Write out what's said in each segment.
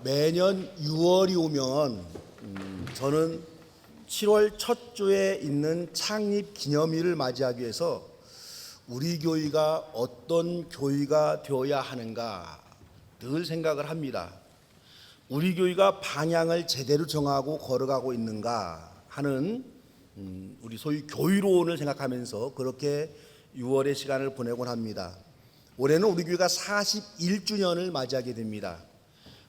매년 6월이 오면 저는 7월 첫 주에 있는 창립 기념일을 맞이하기 위해서 우리 교회가 어떤 교회가 되어야 하는가 늘 생각을 합니다. 우리 교회가 방향을 제대로 정하고 걸어가고 있는가 하는 우리 소위 교회론을 생각하면서 그렇게 6월의 시간을 보내곤 합니다. 올해는 우리 교회가 41주년을 맞이하게 됩니다.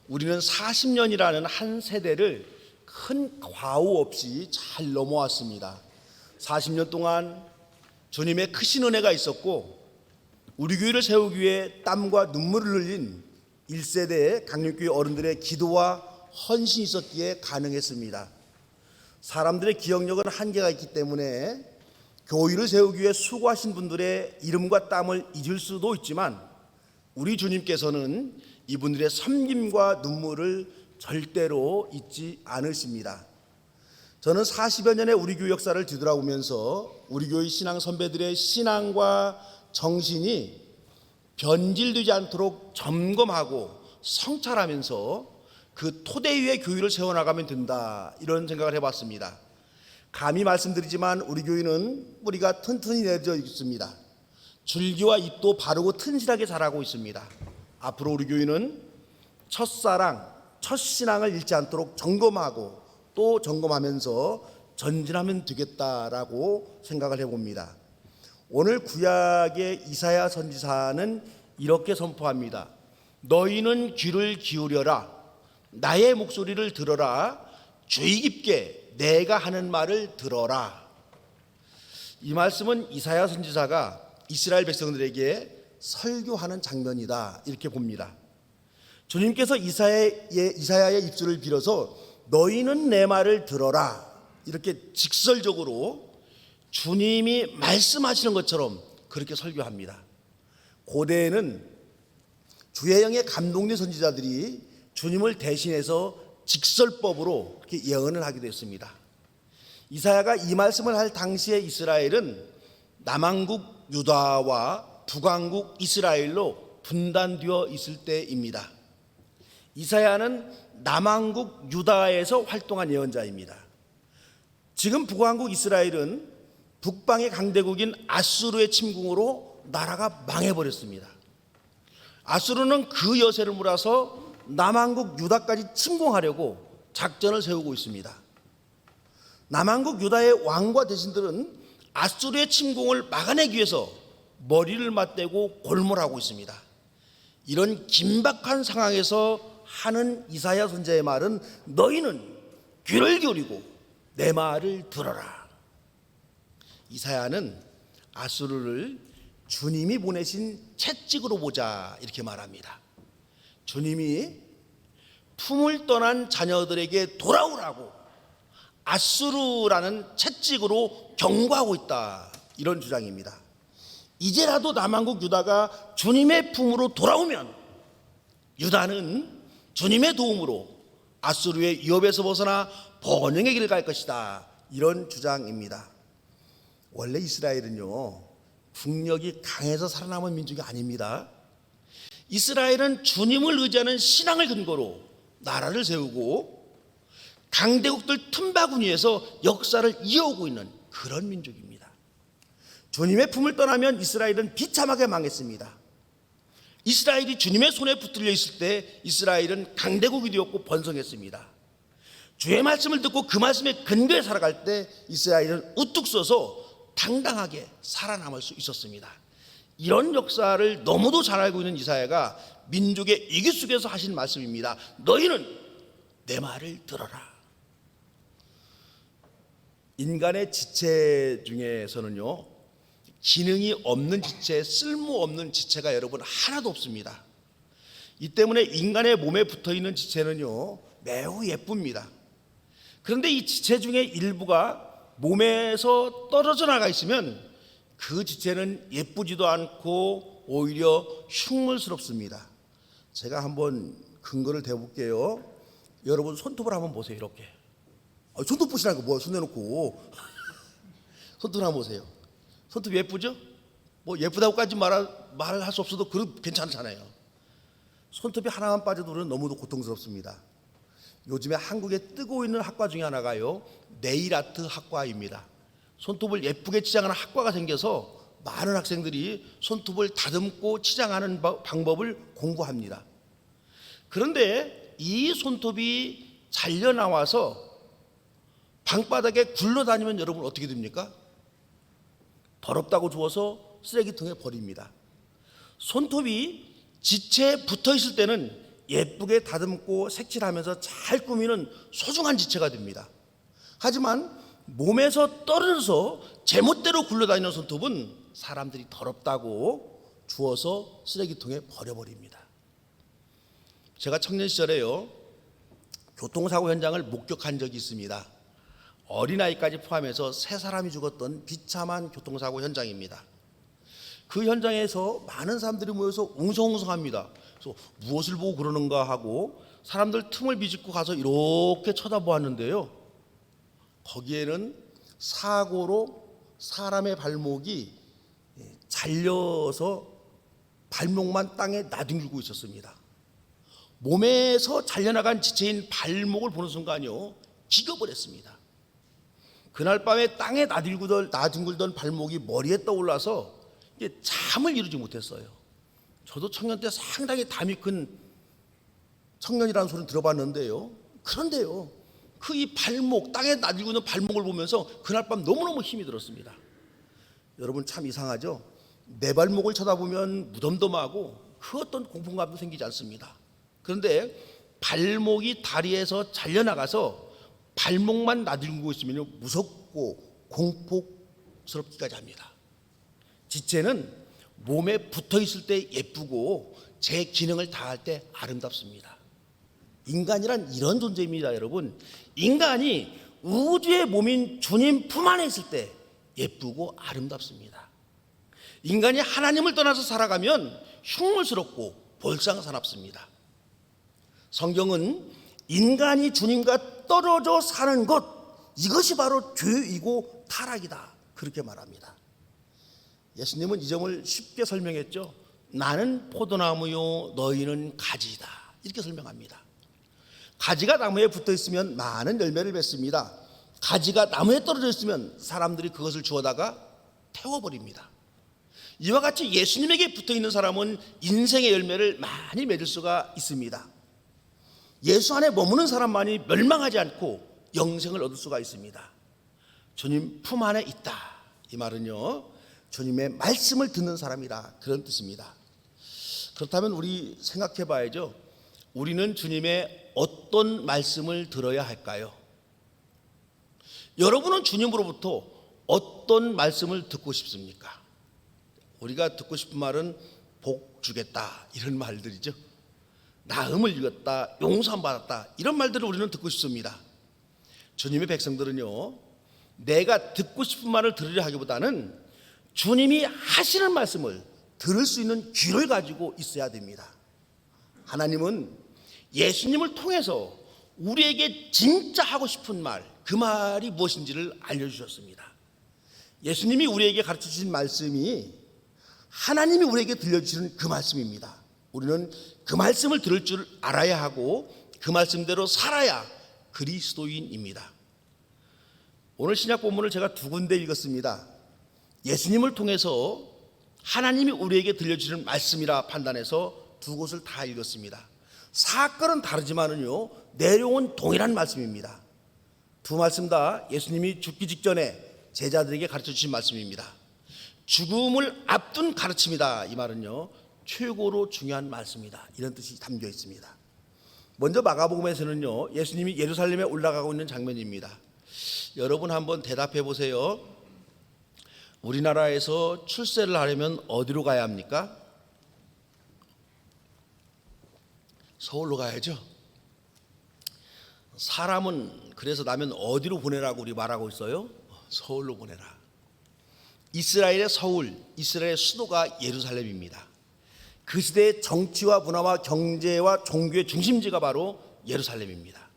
우리는 40년이라는 한 세대를 큰 과오 없이 잘 넘어왔습니다. 40년 동안 주님의 크신 은혜가 있었고 우리 교회를 세우기 위해 땀과 눈물을 흘린 1세대의 강력교회 어른들의 기도와 헌신이 있었기에 가능했습니다. 사람들의 기억력은 한계가 있기 때문에 교회를 세우기 위해 수고하신 분들의 이름과 땀을 잊을 수도 있지만 우리 주님께서는 이분들의 섬김과 눈물을 절대로 잊지 않으십니다. 저는 40여 년의 우리 교회 역사를 뒤돌아보면서 우리 교회 신앙 선배들의 신앙과 정신이 변질되지 않도록 점검하고 성찰하면서 그 토대 위에 교회를 세워나가면 된다, 이런 생각을 해봤습니다. 감히 말씀드리지만 우리 교회는 뿌리가 튼튼히 내려져 있습니다. 줄기와 잎도 바르고 튼실하게 자라고 있습니다. 앞으로 우리 교회는 첫사랑, 첫신앙을 잃지 않도록 점검하고 또 점검하면서 전진하면 되겠다라고 생각을 해봅니다. 오늘 구약의 이사야 선지자는 이렇게 선포합니다. 너희는 귀를 기울여라. 나의 목소리를 들어라. 주의 깊게 내가 하는 말을 들어라. 이 말씀은 이사야 선지자가 이스라엘 백성들에게 설교하는 장면이다, 이렇게 봅니다. 주님께서 이사야의 입술을 빌어서 너희는 내 말을 들어라, 이렇게 직설적으로 주님이 말씀하시는 것처럼 그렇게 설교합니다. 고대에는 주의 영에 감동된 선지자들이 주님을 대신해서 직설법으로 이렇게 예언을 하기도 했습니다. 이사야가 이 말씀을 할 당시에 이스라엘은 남왕국 유다와 북왕국 이스라엘로 분단되어 있을 때입니다. 이사야는 남왕국 유다에서 활동한 예언자입니다. 지금 북왕국 이스라엘은 북방의 강대국인 아수르의 침공으로 나라가 망해버렸습니다. 아수르는 그 여세를 몰아서 남왕국 유다까지 침공하려고 작전을 세우고 있습니다. 남왕국 유다의 왕과 대신들은 아수르의 침공을 막아내기 위해서 머리를 맞대고 골몰하고 있습니다. 이런 긴박한 상황에서 하는 이사야 선지자의 말은 너희는 귀를 기울이고 내 말을 들어라. 이사야는 아수르를 주님이 보내신 채찍으로 보자, 이렇게 말합니다. 주님이 품을 떠난 자녀들에게 돌아오라고 아수르라는 채찍으로 경고하고 있다, 이런 주장입니다. 이제라도 남왕국 유다가 주님의 품으로 돌아오면 유다는 주님의 도움으로 아수르의 위협에서 벗어나 번영의 길을 갈 것이다, 이런 주장입니다. 원래 이스라엘은요, 국력이 강해서 살아남은 민족이 아닙니다. 이스라엘은 주님을 의지하는 신앙을 근거로 나라를 세우고 강대국들 틈바구니에서 역사를 이어오고 있는 그런 민족입니다. 주님의 품을 떠나면 이스라엘은 비참하게 망했습니다. 이스라엘이 주님의 손에 붙들려 있을 때 이스라엘은 강대국이 되었고 번성했습니다. 주의 말씀을 듣고 그 말씀에 근거해 살아갈 때 이스라엘은 우뚝 서서 당당하게 살아남을 수 있었습니다. 이런 역사를 너무도 잘 알고 있는 이사야가 민족의 위기 속에서 하신 말씀입니다. 너희는 내 말을 들어라. 인간의 지체 중에서는요, 기능이 없는 지체, 쓸모없는 지체가 여러분 하나도 없습니다. 이 때문에 인간의 몸에 붙어있는 지체는요, 매우 예쁩니다. 그런데 이 지체 중에 일부가 몸에서 떨어져 나가 있으면 그 지체는 예쁘지도 않고 오히려 흉물스럽습니다. 제가 한번 근거를 대볼게요. 여러분 손톱을 한번 보세요. 이렇게 손톱 보시라는 거 뭐야, 손 내놓고 손톱 한번 보세요. 손톱 예쁘죠? 뭐 예쁘다고까지 말을 할 수 없어도 괜찮잖아요. 손톱이 하나만 빠져도 우리는 너무도 고통스럽습니다. 요즘에 한국에 뜨고 있는 학과 중에 하나가요, 네일아트 학과입니다. 손톱을 예쁘게 치장하는 학과가 생겨서 많은 학생들이 손톱을 다듬고 치장하는 방법을 공부합니다. 그런데 이 손톱이 잘려 나와서 방바닥에 굴러다니면 여러분 어떻게 됩니까? 더럽다고 주워서 쓰레기통에 버립니다. 손톱이 지체에 붙어 있을 때는 예쁘게 다듬고 색칠하면서 잘 꾸미는 소중한 지체가 됩니다. 하지만 몸에서 떨어져서 제멋대로 굴러다니는 손톱은 사람들이 더럽다고 주워서 쓰레기통에 버려버립니다. 제가 청년 시절에요, 교통사고 현장을 목격한 적이 있습니다. 어린아이까지 포함해서 3사람이 죽었던 비참한 교통사고 현장입니다. 그 현장에서 많은 사람들이 모여서 웅성웅성합니다. 그래서 무엇을 보고 그러는가 하고 사람들 틈을 비집고 가서 이렇게 쳐다보았는데요, 거기에는 사고로 사람의 발목이 잘려서 발목만 땅에 나뒹굴고 있었습니다. 몸에서 잘려나간 지체인 발목을 보는 순간요, 기겁을 했습니다. 그날 밤에 땅에 나뒹굴던 발목이 머리에 떠올라서 잠을 이루지 못했어요. 저도 청년 때 상당히 담이 큰 청년이라는 소리를 들어봤는데요, 그런데요, 그 이 발목, 땅에 나들고 있는 발목을 보면서 그날 밤 너무너무 힘이 들었습니다. 여러분 참 이상하죠? 내 발목을 쳐다보면 무덤덤하고 그 어떤 공포감도 생기지 않습니다. 그런데 발목이 다리에서 잘려나가서 발목만 나들고 있으면 무섭고 공포스럽기까지 합니다. 지체는 몸에 붙어 있을 때 예쁘고 제 기능을 다할 때 아름답습니다. 인간이란 이런 존재입니다, 여러분. 인간이 우주의 몸인 주님 품 안에 있을 때 예쁘고 아름답습니다. 인간이 하나님을 떠나서 살아가면 흉물스럽고 볼상사납습니다. 성경은 인간이 주님과 떨어져 사는 것, 이것이 바로 죄이고 타락이다, 그렇게 말합니다. 예수님은 이 점을 쉽게 설명했죠. 나는 포도나무요 너희는 가지이다, 이렇게 설명합니다. 가지가 나무에 붙어 있으면 많은 열매를 맺습니다. 가지가 나무에 떨어져 있으면 사람들이 그것을 주워다가 태워버립니다. 이와 같이 예수님에게 붙어 있는 사람은 인생의 열매를 많이 맺을 수가 있습니다. 예수 안에 머무는 사람만이 멸망하지 않고 영생을 얻을 수가 있습니다. 주님 품 안에 있다, 이 말은요, 주님의 말씀을 듣는 사람이라, 그런 뜻입니다. 그렇다면 우리 생각해 봐야죠. 우리는 주님의 어떤 말씀을 들어야 할까요? 여러분은 주님으로부터 어떤 말씀을 듣고 싶습니까? 우리가 듣고 싶은 말은 복 주겠다, 이런 말들이죠. 나음을 이뤘다, 용서함 받았다, 이런 말들을 우리는 듣고 싶습니다. 주님의 백성들은요, 내가 듣고 싶은 말을 들으려 하기보다는 주님이 하시는 말씀을 들을 수 있는 귀를 가지고 있어야 됩니다. 하나님은 예수님을 통해서 우리에게 진짜 하고 싶은 말, 그 말이 무엇인지를 알려주셨습니다. 예수님이 우리에게 가르쳐 주신 말씀이 하나님이 우리에게 들려주시는 그 말씀입니다. 우리는 그 말씀을 들을 줄 알아야 하고 그 말씀대로 살아야 그리스도인입니다. 오늘 신약 본문을 제가 2군데 읽었습니다. 예수님을 통해서 하나님이 우리에게 들려주시는 말씀이라 판단해서 2곳을 다 읽었습니다. 사건은 다르지만은요, 내용은 동일한 말씀입니다. 2 말씀 다 예수님이 죽기 직전에 제자들에게 가르쳐 주신 말씀입니다. 죽음을 앞둔 가르침이다, 이 말은요, 최고로 중요한 말씀이다, 이런 뜻이 담겨 있습니다. 먼저 마가복음에서는요, 예수님이 예루살렘에 올라가고 있는 장면입니다. 여러분 한번 대답해 보세요. 우리나라에서 출세를 하려면 어디로 가야 합니까? 서울로 가야죠. 사람은 그래서 나면 어디로 보내라고 우리 말하고 있어요? 서울로 보내라. 이스라엘의 서울, 이스라엘의 수도가 예루살렘입니다. 그 시대의 정치와 문화와 경제와 종교의 중심지가 바로 예루살렘입니다.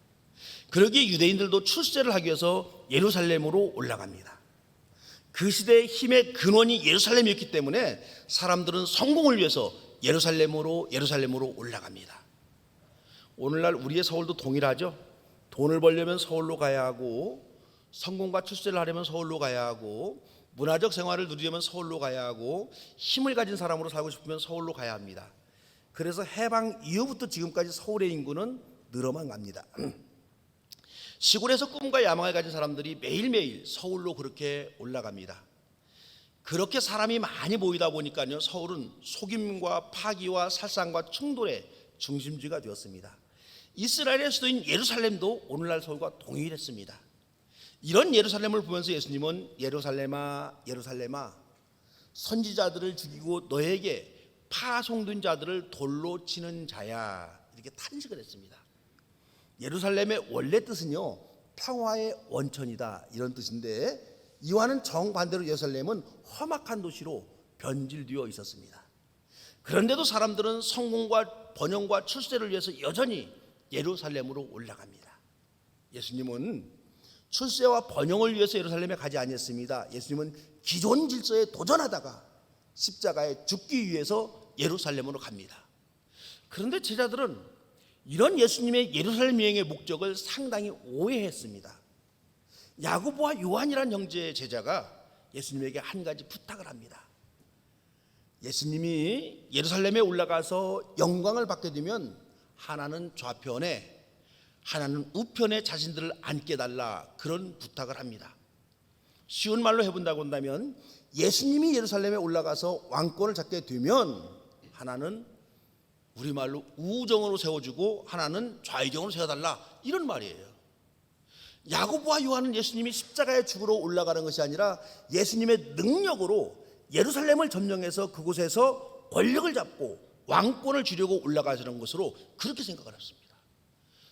그러기에 유대인들도 출세를 하기 위해서 예루살렘으로 올라갑니다. 그 시대의 힘의 근원이 예루살렘이었기 때문에 사람들은 성공을 위해서 예루살렘으로 올라갑니다. 오늘날 우리의 서울도 동일하죠. 돈을 벌려면 서울로 가야 하고, 성공과 출세를 하려면 서울로 가야 하고, 문화적 생활을 누리려면 서울로 가야 하고, 힘을 가진 사람으로 살고 싶으면 서울로 가야 합니다. 그래서 해방 이후부터 지금까지 서울의 인구는 늘어만 갑니다. 시골에서 꿈과 야망을 가진 사람들이 매일매일 서울로 그렇게 올라갑니다. 그렇게 사람이 많이 모이다 보니까요, 서울은 속임과 파기와 살상과 충돌의 중심지가 되었습니다. 이스라엘의 수도인 예루살렘도 오늘날 서울과 동일했습니다. 이런 예루살렘을 보면서 예수님은 예루살렘아 예루살렘아, 선지자들을 죽이고 너에게 파송된 자들을 돌로 치는 자야, 이렇게 탄식을 했습니다. 예루살렘의 원래 뜻은요, 평화의 원천이다, 이런 뜻인데, 이와는 정반대로 예루살렘은 험악한 도시로 변질되어 있었습니다. 그런데도 사람들은 성공과 번영과 출세를 위해서 여전히 예루살렘으로 올라갑니다. 예수님은 출세와 번영을 위해서 예루살렘에 가지 아니했습니다. 예수님은 기존 질서에 도전하다가 십자가에 죽기 위해서 예루살렘으로 갑니다. 그런데 제자들은 이런 예수님의 예루살렘 여행의 목적을 상당히 오해했습니다. 야고보와 요한이란 형제의 제자가 예수님에게 한 가지 부탁을 합니다. 예수님이 예루살렘에 올라가서 영광을 받게 되면 하나는 좌편에 하나는 우편에 자신들을 앉게 달라, 그런 부탁을 합니다. 쉬운 말로 해본다고 한다면, 예수님이 예루살렘에 올라가서 왕권을 잡게 되면 하나는 우리말로 우정으로 세워주고 하나는 좌의정으로 세워달라, 이런 말이에요. 야고보와 요한은 예수님이 십자가에 죽으러 올라가는 것이 아니라 예수님의 능력으로 예루살렘을 점령해서 그곳에서 권력을 잡고 왕권을 주려고 올라가시는 것으로 그렇게 생각을 했습니다.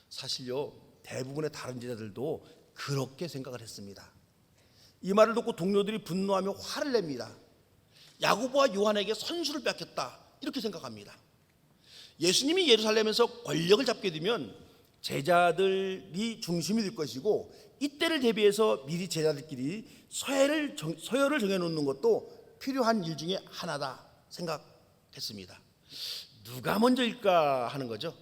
사실요, 대부분의 다른 제자들도 그렇게 생각을 했습니다. 이 말을 듣고 동료들이 분노하며 화를 냅니다. 야고보와 요한에게 선수를 뺏겼다, 이렇게 생각합니다. 예수님이 예루살렘에서 권력을 잡게 되면 제자들이 중심이 될 것이고, 이때를 대비해서 미리 제자들끼리 서열을 정해놓는 것도 필요한 일 중에 하나다 생각했습니다. 누가 먼저일까 하는 거죠.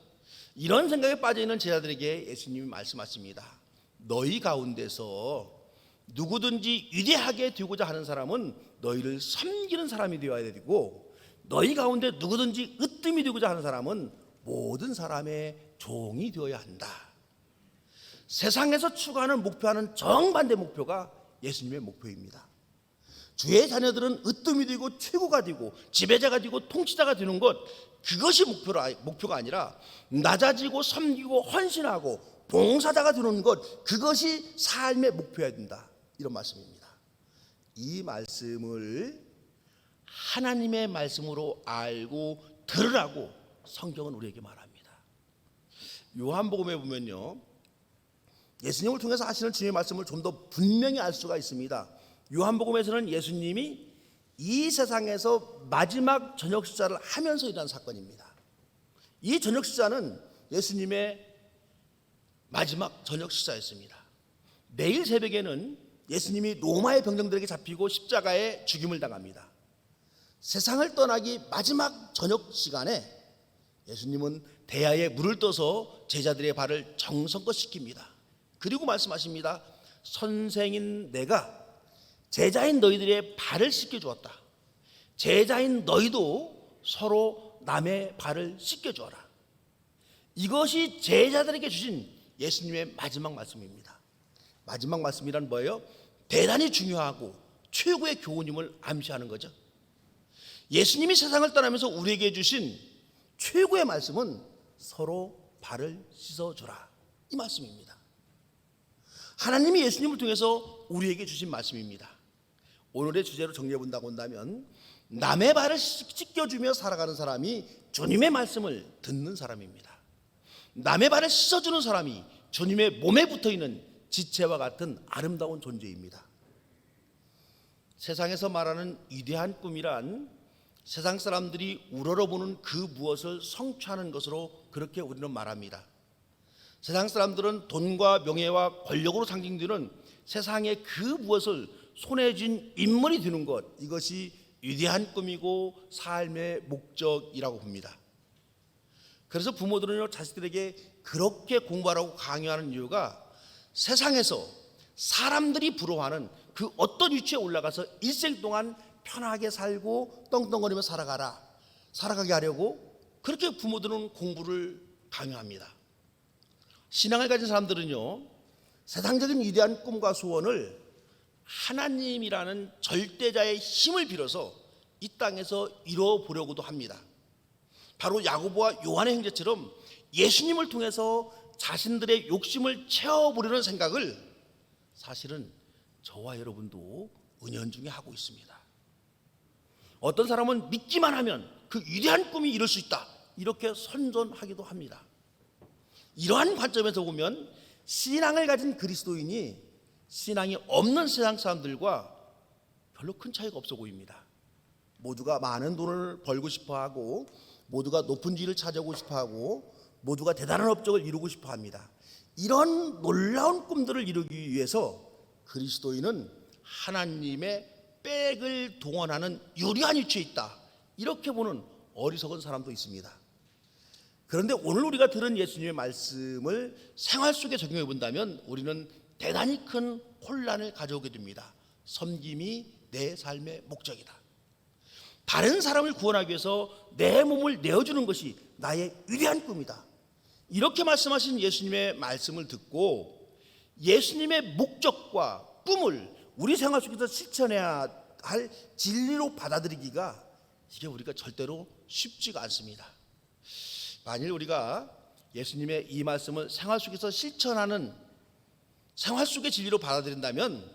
이런 생각에 빠져있는 제자들에게 예수님이 말씀하십니다. 너희 가운데서 누구든지 위대하게 되고자 하는 사람은 너희를 섬기는 사람이 되어야 되고, 너희 가운데 누구든지 으뜸이 되고자 하는 사람은 모든 사람의 종이 되어야 한다. 세상에서 추구하는 목표와는 정반대 목표가 예수님의 목표입니다. 주의 자녀들은 으뜸이 되고 최고가 되고 지배자가 되고 통치자가 되는 것, 그것이 목표가 아니라 낮아지고 섬기고 헌신하고 봉사자가 되는 것, 그것이 삶의 목표여야 된다, 이런 말씀입니다. 이 말씀을 하나님의 말씀으로 알고 들으라고 성경은 우리에게 말합니다. 요한복음에 보면요, 예수님을 통해서 하시는 주님의 말씀을 좀 더 분명히 알 수가 있습니다. 요한복음에서는 예수님이 이 세상에서 마지막 저녁 식사를 하면서 일어난 사건입니다. 이 저녁 식사는 예수님의 마지막 저녁 식사였습니다. 내일 새벽에는 예수님이 로마의 병정들에게 잡히고 십자가에 죽임을 당합니다. 세상을 떠나기 마지막 저녁 시간에 예수님은 대야에 물을 떠서 제자들의 발을 정성껏 씻깁니다. 그리고 말씀하십니다. 선생인 내가 제자인 너희들의 발을 씻겨주었다. 제자인 너희도 서로 남의 발을 씻겨주어라. 이것이 제자들에게 주신 예수님의 마지막 말씀입니다. 마지막 말씀이란 뭐예요? 대단히 중요하고 최고의 교훈임을 암시하는 거죠. 예수님이 세상을 떠나면서 우리에게 주신 최고의 말씀은 서로 발을 씻어주라, 이 말씀입니다. 하나님이 예수님을 통해서 우리에게 주신 말씀입니다. 오늘의 주제로 정리해 본다고 한다면, 남의 발을 씻겨주며 살아가는 사람이 주님의 말씀을 듣는 사람입니다. 남의 발을 씻어주는 사람이 주님의 몸에 붙어있는 지체와 같은 아름다운 존재입니다. 세상에서 말하는 위대한 꿈이란 세상 사람들이 우러러보는 그 무엇을 성취하는 것으로 그렇게 우리는 말합니다. 세상 사람들은 돈과 명예와 권력으로 상징되는 세상의 그 무엇을 손에 쥔 인물이 되는 것, 이것이 위대한 꿈이고 삶의 목적이라고 봅니다. 그래서 부모들은요, 자식들에게 그렇게 공부하라고 강요하는 이유가 세상에서 사람들이 부러워하는 그 어떤 위치에 올라가서 일생 동안 편하게 살고 떵떵거리며 살아가게 하려고 그렇게 부모들은 공부를 강요합니다. 신앙을 가진 사람들은요, 세상적인 위대한 꿈과 소원을 하나님이라는 절대자의 힘을 빌어서 이 땅에서 이뤄보려고도 합니다. 바로 야고보와 요한의 형제처럼 예수님을 통해서 자신들의 욕심을 채워보려는 생각을 사실은 저와 여러분도 은연중에 하고 있습니다. 어떤 사람은 믿기만 하면 그 위대한 꿈이 이룰 수 있다, 이렇게 선전하기도 합니다. 이러한 관점에서 보면 신앙을 가진 그리스도인이 신앙이 없는 세상 사람들과 별로 큰 차이가 없어 보입니다. 모두가 많은 돈을 벌고 싶어하고, 모두가 높은 지위를 차지하고 싶어하고, 모두가 대단한 업적을 이루고 싶어합니다. 이런 놀라운 꿈들을 이루기 위해서 그리스도인은 하나님의 백을 동원하는 유리한 위치에 있다, 이렇게 보는 어리석은 사람도 있습니다. 그런데 오늘 우리가 들은 예수님의 말씀을 생활 속에 적용해 본다면 우리는 대단히 큰 혼란을 가져오게 됩니다. 섬김이 내 삶의 목적이다. 다른 사람을 구원하기 위해서 내 몸을 내어주는 것이 나의 위대한 꿈이다. 이렇게 말씀하신 예수님의 말씀을 듣고 예수님의 목적과 꿈을 우리 생활 속에서 실천해야 할 진리로 받아들이기가, 이게 우리가 절대로 쉽지가 않습니다. 만일 우리가 예수님의 이 말씀을 생활 속에서 실천하는, 생활 속의 진리로 받아들인다면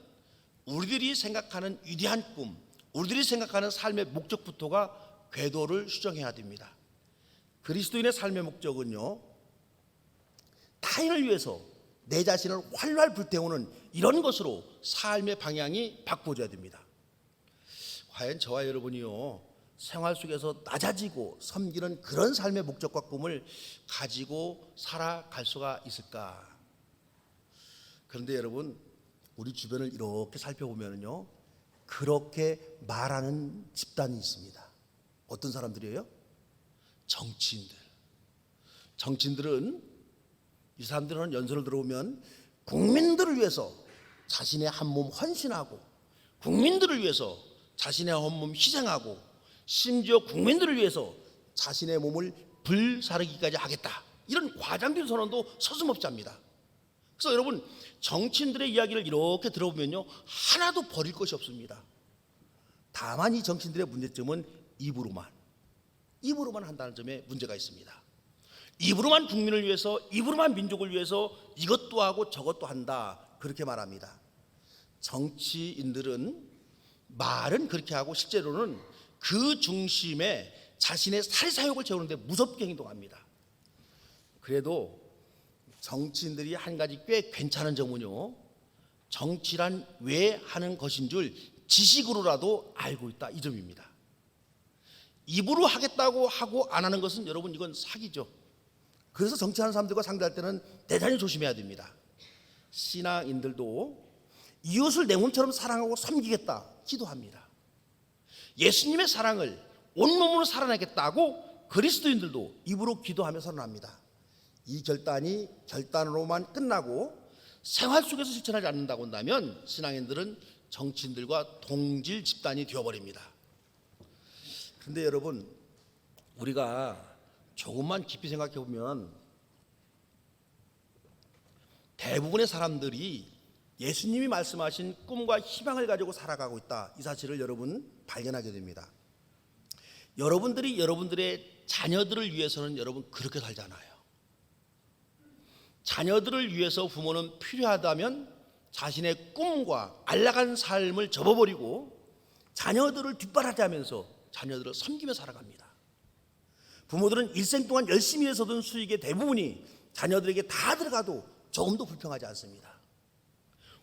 우리들이 생각하는 위대한 꿈, 우리들이 생각하는 삶의 목적부터가 궤도를 수정해야 됩니다. 그리스도인의 삶의 목적은요, 타인을 위해서 내 자신을 활활 불태우는 이런 것으로 삶의 방향이 바꿔져야 됩니다. 과연 저와 여러분이요, 생활 속에서 낮아지고 섬기는 그런 삶의 목적과 꿈을 가지고 살아갈 수가 있을까? 그런데 여러분, 우리 주변을 이렇게 살펴보면요, 그렇게 말하는 집단이 있습니다. 어떤 사람들이에요? 정치인들. 정치인들은, 이 사람들은 연설을 들어보면 국민들을 위해서 자신의 한 몸 헌신하고, 국민들을 위해서 자신의 한 몸 희생하고, 심지어 국민들을 위해서 자신의 몸을 불사르기까지 하겠다, 이런 과장된 선언도 서슴없이 합니다. 그래서 여러분, 정치인들의 이야기를 이렇게 들어보면요, 하나도 버릴 것이 없습니다. 다만 이 정치인들의 문제점은 입으로만 한다는 점에 문제가 있습니다. 입으로만 국민을 위해서, 입으로만 민족을 위해서 이것도 하고 저것도 한다, 그렇게 말합니다. 정치인들은 말은 그렇게 하고 실제로는 그 중심에 자신의 사리사욕을 채우는데 무섭게 행동합니다. 그래도 정치인들이 한 가지 꽤 괜찮은 점은요, 정치란 왜 하는 것인 줄 지식으로라도 알고 있다, 이 점입니다. 입으로 하겠다고 하고 안 하는 것은 여러분, 이건 사기죠. 그래서 정치하는 사람들과 상대할 때는 대단히 조심해야 됩니다. 신앙인들도 이웃을 내 몸처럼 사랑하고 섬기겠다 기도합니다. 예수님의 사랑을 온몸으로 살아내겠다고 그리스도인들도 입으로 기도하며 선언합니다. 이 결단으로만 끝나고 생활 속에서 실천하지 않는다고 한다면 신앙인들은 정치인들과 동질 집단이 되어버립니다. 그런데 여러분, 우리가 조금만 깊이 생각해 보면 대부분의 사람들이 예수님이 말씀하신 꿈과 희망을 가지고 살아가고 있다, 이 사실을 여러분 발견하게 됩니다. 여러분들이 여러분들의 자녀들을 위해서는 여러분 그렇게 살잖아요. 자녀들을 위해서 부모는 필요하다면 자신의 꿈과 안락한 삶을 접어버리고 자녀들을 뒷바라지하면서 자녀들을 섬기며 살아갑니다. 부모들은 일생 동안 열심히 해서 얻은 수익의 대부분이 자녀들에게 다 들어가도 조금도 불평하지 않습니다.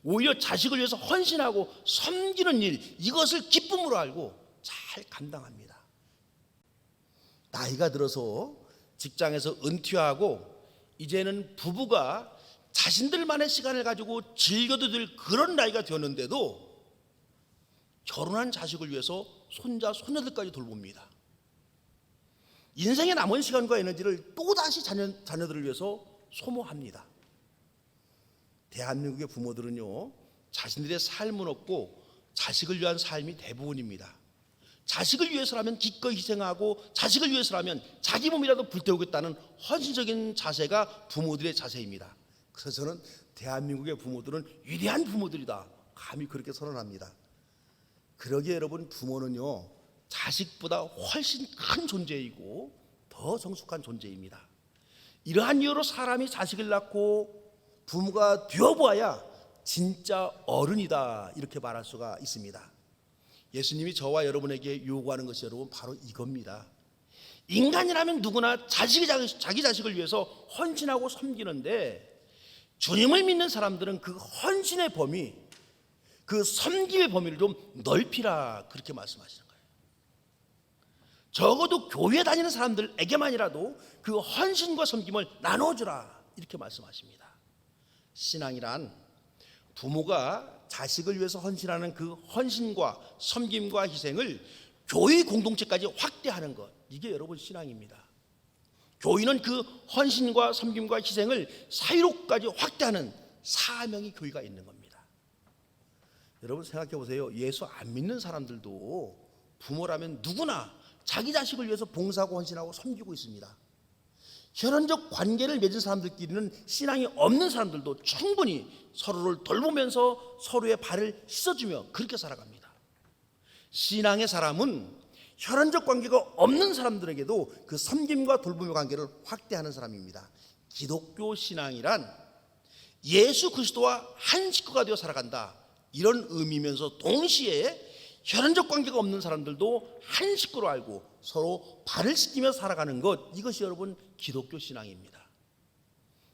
오히려 자식을 위해서 헌신하고 섬기는 일, 이것을 기쁨으로 알고 잘 감당합니다. 나이가 들어서 직장에서 은퇴하고 이제는 부부가 자신들만의 시간을 가지고 즐겨도 될 그런 나이가 되었는데도 결혼한 자식을 위해서 손자, 손녀들까지 돌봅니다. 인생의 남은 시간과 에너지를 또다시 자녀들을 위해서 소모합니다. 대한민국의 부모들은요, 자신들의 삶은 없고 자식을 위한 삶이 대부분입니다. 자식을 위해서라면 기꺼이 희생하고 자식을 위해서라면 자기 몸이라도 불태우겠다는 헌신적인 자세가 부모들의 자세입니다. 그래서 저는 대한민국의 부모들은 위대한 부모들이다, 감히 그렇게 선언합니다. 그러기에 여러분, 부모는요, 자식보다 훨씬 큰 존재이고 더 성숙한 존재입니다. 이러한 이유로 사람이 자식을 낳고 부모가 되어보아야 진짜 어른이다, 이렇게 말할 수가 있습니다. 예수님이 저와 여러분에게 요구하는 것이 여러분 바로 이겁니다. 인간이라면 누구나 자기 자식을 위해서 헌신하고 섬기는데, 주님을 믿는 사람들은 그 헌신의 범위, 그 섬김의 범위를 좀 넓히라, 그렇게 말씀하시는 거예요. 적어도 교회 다니는 사람들에게만이라도 그 헌신과 섬김을 나눠주라, 이렇게 말씀하십니다. 신앙이란 부모가 자식을 위해서 헌신하는 그 헌신과 섬김과 희생을 교회 공동체까지 확대하는 것, 이게 여러분 신앙입니다. 교회는 그 헌신과 섬김과 희생을 사회로까지 확대하는 사명이 교회가 있는 겁니다. 여러분 생각해 보세요. 예수 안 믿는 사람들도 부모라면 누구나 자기 자식을 위해서 봉사하고 헌신하고 섬기고 있습니다. 혈연적 관계를 맺은 사람들끼리는 신앙이 없는 사람들도 충분히 서로를 돌보면서 서로의 발을 씻어주며 그렇게 살아갑니다. 신앙의 사람은 혈연적 관계가 없는 사람들에게도 그 섬김과 돌봄의 관계를 확대하는 사람입니다. 기독교 신앙이란 예수 그리스도와 한 식구가 되어 살아간다, 이런 의미면서 동시에 혈연적 관계가 없는 사람들도 한 식구로 알고 서로 발을 씻기며 살아가는 것, 이것이 여러분 기독교 신앙입니다.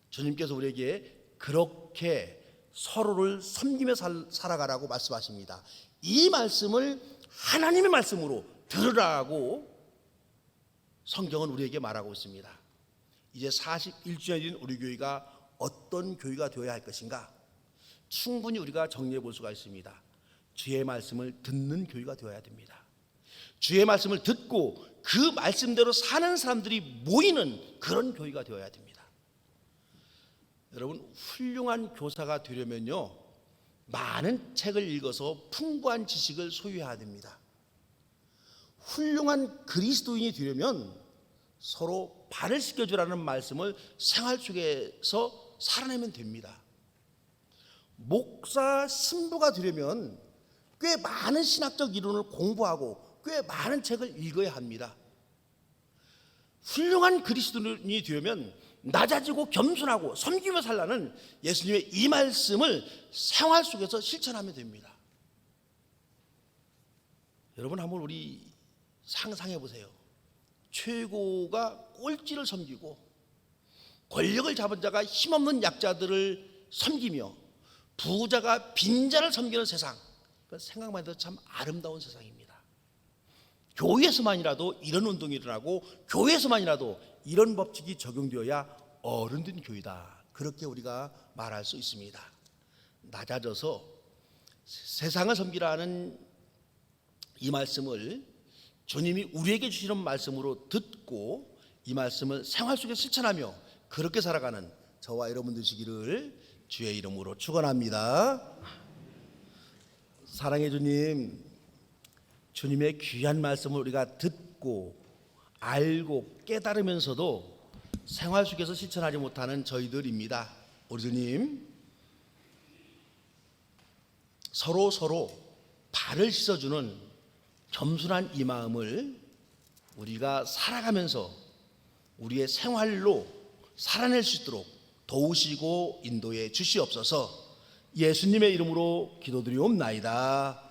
주님께서 우리에게 그렇게 서로를 섬기며 살아가라고 말씀하십니다. 이 말씀을 하나님의 말씀으로 들으라고 성경은 우리에게 말하고 있습니다. 이제 41주년인 우리 교회가 어떤 교회가 되어야 할 것인가, 충분히 우리가 정리해 볼 수가 있습니다. 주의 말씀을 듣는 교회가 되어야 됩니다. 주의 말씀을 듣고 그 말씀대로 사는 사람들이 모이는 그런 교회가 되어야 됩니다. 여러분, 훌륭한 교사가 되려면요, 많은 책을 읽어서 풍부한 지식을 소유해야 됩니다. 훌륭한 그리스도인이 되려면 서로 발을 씻겨주라는 말씀을 생활 속에서 살아내면 됩니다. 목사, 신부가 되려면 꽤 많은 신학적 이론을 공부하고 꽤 많은 책을 읽어야 합니다. 훌륭한 그리스도인이 되려면 낮아지고 겸손하고 섬기며 살라는 예수님의 이 말씀을 생활 속에서 실천하면 됩니다. 여러분, 한번 우리 상상해 보세요. 최고가 꼴찌를 섬기고 권력을 잡은 자가 힘없는 약자들을 섬기며 부자가 빈자를 섬기는 세상, 생각만 해도 참 아름다운 세상입니다. 교회에서만이라도 이런 운동이 일어나고 교회에서만이라도 이런 법칙이 적용되어야 어른된 교회다, 그렇게 우리가 말할 수 있습니다. 낮아져서 세상을 섬기라는 이 말씀을 주님이 우리에게 주시는 말씀으로 듣고 이 말씀을 생활 속에 실천하며 그렇게 살아가는 저와 여러분 되시기를 주의 이름으로 축원합니다. 사랑해 주님, 주님의 귀한 말씀을 우리가 듣고 알고 깨달으면서도 생활 속에서 실천하지 못하는 저희들입니다. 우리 주님, 서로 발을 씻어주는 겸손한 이 마음을 우리가 살아가면서 우리의 생활로 살아낼 수 있도록 도우시고 인도해 주시옵소서. 예수님의 이름으로 기도드리옵나이다.